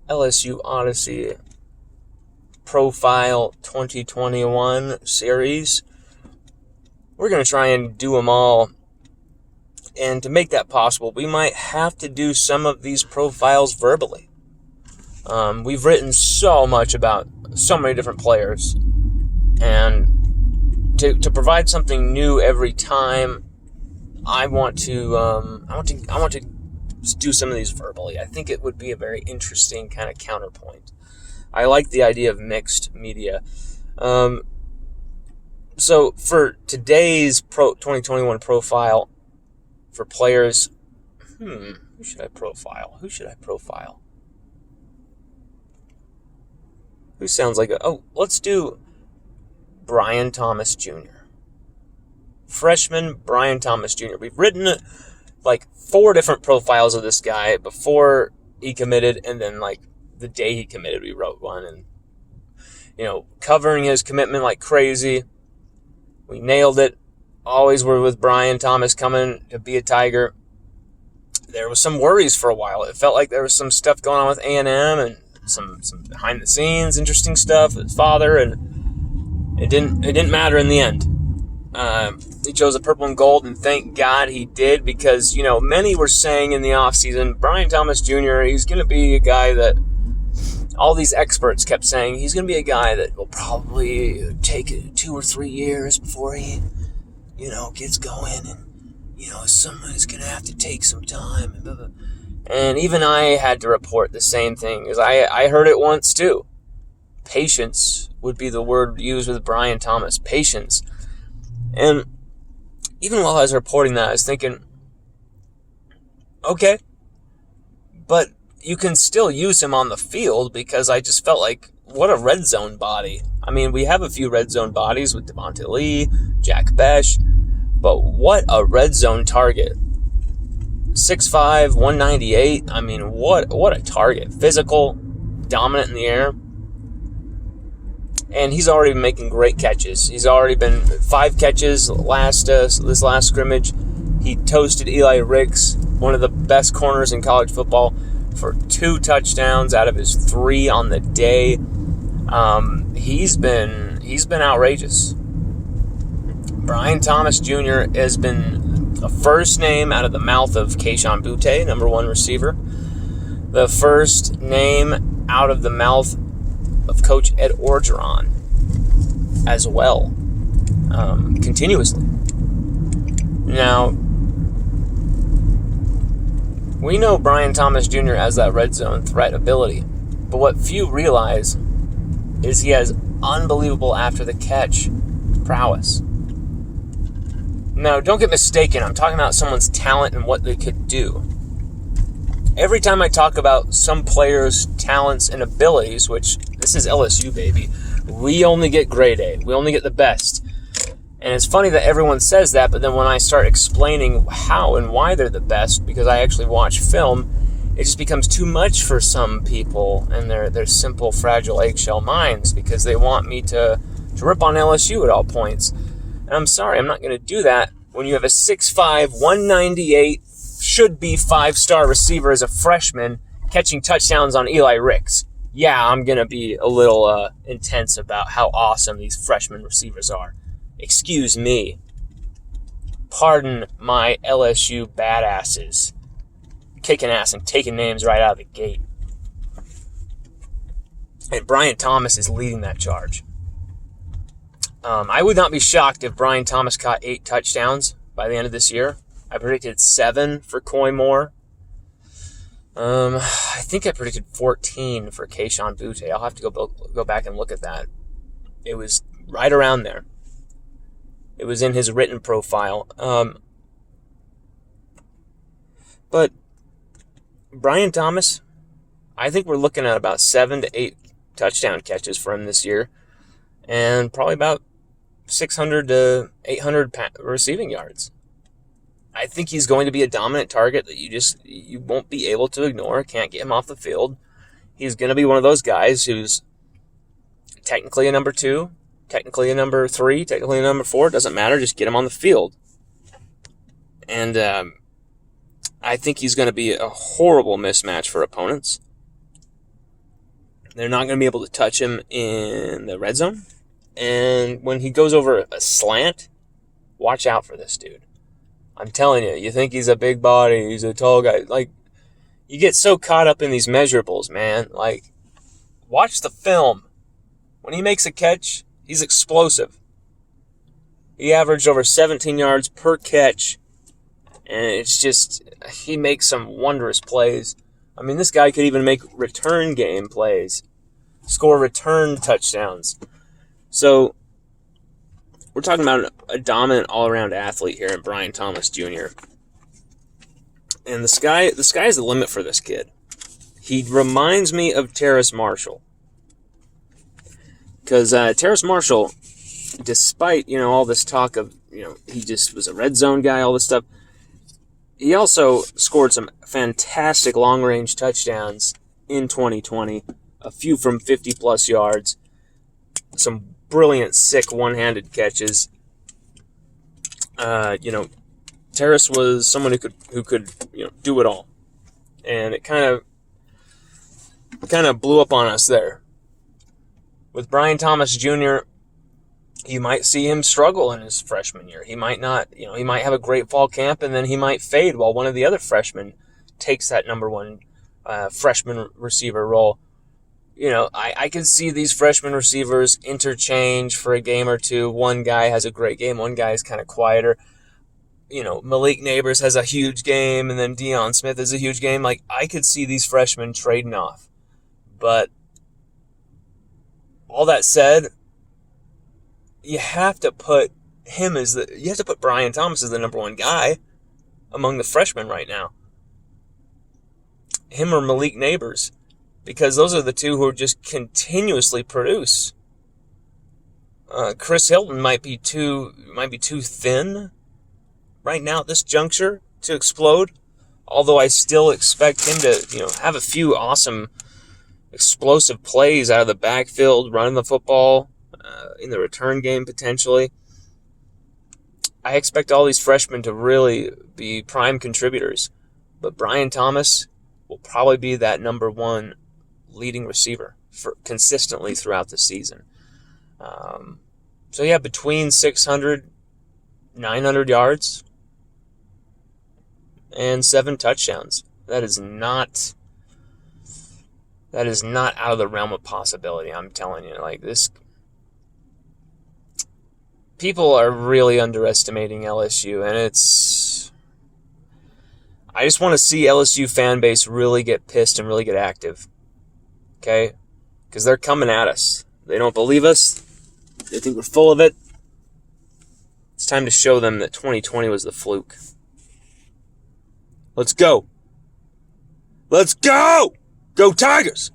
LSU Odyssey Profile 2021 series. We're going to try and do them all. And to make that possible, we might have to do some of these profiles verbally. We've written so much about so many different players. And to provide something new every time, I want to do some of these verbally. I think it would be a very interesting kind of counterpoint. I like the idea of mixed media. So for today's 2021 profile for players, who should I profile? Who sounds like let's do Brian Thomas Jr. Freshman Brian Thomas Jr. We've written like 4 different profiles of this guy before he committed, and then like the day he committed, we wrote one, and covering his commitment like crazy. We nailed it. Always were with Brian Thomas coming to be a Tiger. There was some worries for a while. It felt like there was some stuff going on with A&M and some behind the scenes interesting stuff with his father, and it didn't matter in the end. He chose the purple and gold, and thank God he did, because many were saying in the offseason, Brian Thomas Jr., he's going to be a guy that all these experts kept saying he's going to be a guy that will probably take 2 or 3 years before he gets going, and someone's going to have to take some time, and blah, blah. And even I had to report the same thing, as I heard it once too. Patience would be the word used with Brian Thomas. Patience. And even while I was reporting that, I was thinking, okay, but you can still use him on the field, because I just felt like, what a red zone body. I mean, we have a few red zone bodies with Devontae Lee, Jack Besh, but what a red zone target. 6'5", 198. I mean, what a target. Physical, dominant in the air. And he's already been making great catches. He's already been 5 catches this last scrimmage. He toasted Eli Ricks, one of the best corners in college football, for 2 touchdowns out of his 3 on the day. He's been outrageous. Brian Thomas Jr. has been the first name out of the mouth of Kayshon Boutte, number 1 receiver. The first name out of the mouth of Coach Ed Orgeron as well, continuously. Now, we know Brian Thomas Jr. has that red zone threat ability, but what few realize is he has unbelievable after-the-catch prowess. Now, don't get mistaken, I'm talking about someone's talent and what they could do. Every time I talk about some players' talents and abilities, which this is LSU, baby, we only get grade A. We only get the best. And it's funny that everyone says that, but then when I start explaining how and why they're the best, because I actually watch film, it just becomes too much for some people and their simple, fragile eggshell minds, because they want me to rip on LSU at all points. And I'm sorry, I'm not going to do that when you have a 6'5", 198, should-be 5-star receiver as a freshman catching touchdowns on Eli Ricks. Yeah, I'm going to be a little intense about how awesome these freshman receivers are. Excuse me. Pardon my LSU badasses. Kicking ass and taking names right out of the gate. And Brian Thomas is leading that charge. I would not be shocked if Brian Thomas caught 8 touchdowns by the end of this year. I predicted 7 for Coy Moore. I think I predicted 14 for Kayshon Boutte. I'll have to go back and look at that. It was right around there. It was in his written profile. But Brian Thomas, I think we're looking at about 7 to 8 touchdown catches for him this year, and probably about 600 to 800 receiving yards. I think he's going to be a dominant target that you won't be able to ignore. Can't get him off the field. He's going to be one of those guys who's technically a number 2, technically a number 3, technically a number 4. It doesn't matter. Just get him on the field. And I think he's going to be a horrible mismatch for opponents. They're not going to be able to touch him in the red zone. And when he goes over a slant, watch out for this dude. I'm telling you, you think he's a big body, he's a tall guy. Like, you get so caught up in these measurables, man. Like, watch the film. When he makes a catch, he's explosive. He averaged over 17 yards per catch. And it's just, he makes some wondrous plays. I mean, this guy could even make return game plays, score return touchdowns. So, we're talking about a dominant all-around athlete here in Brian Thomas Jr. And the sky's the limit for this kid. He reminds me of Terrace Marshall. Because Terrace Marshall, despite, all this talk of, he just was a red zone guy, all this stuff, he also scored some fantastic long-range touchdowns in 2020, a few from 50-plus yards, some brilliant, sick one-handed catches. Terrace was someone who could do it all, and it kind of blew up on us there. With Brian Thomas Jr., you might see him struggle in his freshman year. He might not, he might have a great fall camp, and then he might fade while one of the other freshmen takes that number one freshman receiver role. I can see these freshman receivers interchange for a game or two. One guy has a great game, one guy is kind of quieter. Malik Neighbors has a huge game, and then Deion Smith has a huge game. Like, I could see these freshmen trading off. But all that said, you have to put Brian Thomas as the number one guy among the freshmen right now. Him or Malik Neighbors, because those are the two who just continuously produce. Chris Hilton might be too thin right now at this juncture to explode. Although I still expect him to, have a few awesome explosive plays out of the backfield, running the football, in the return game potentially. I expect all these freshmen to really be prime contributors. But Brian Thomas will probably be that number one leading receiver consistently throughout the season. Between 600, 900 yards and 7 touchdowns. That is not out of the realm of possibility. I'm telling you, this. People are really underestimating LSU, and I just want to see LSU fan base really get pissed and really get active. Okay? Because they're coming at us. They don't believe us. They think we're full of it. It's time to show them that 2020 was the fluke. Let's go. Let's go! Go Tigers!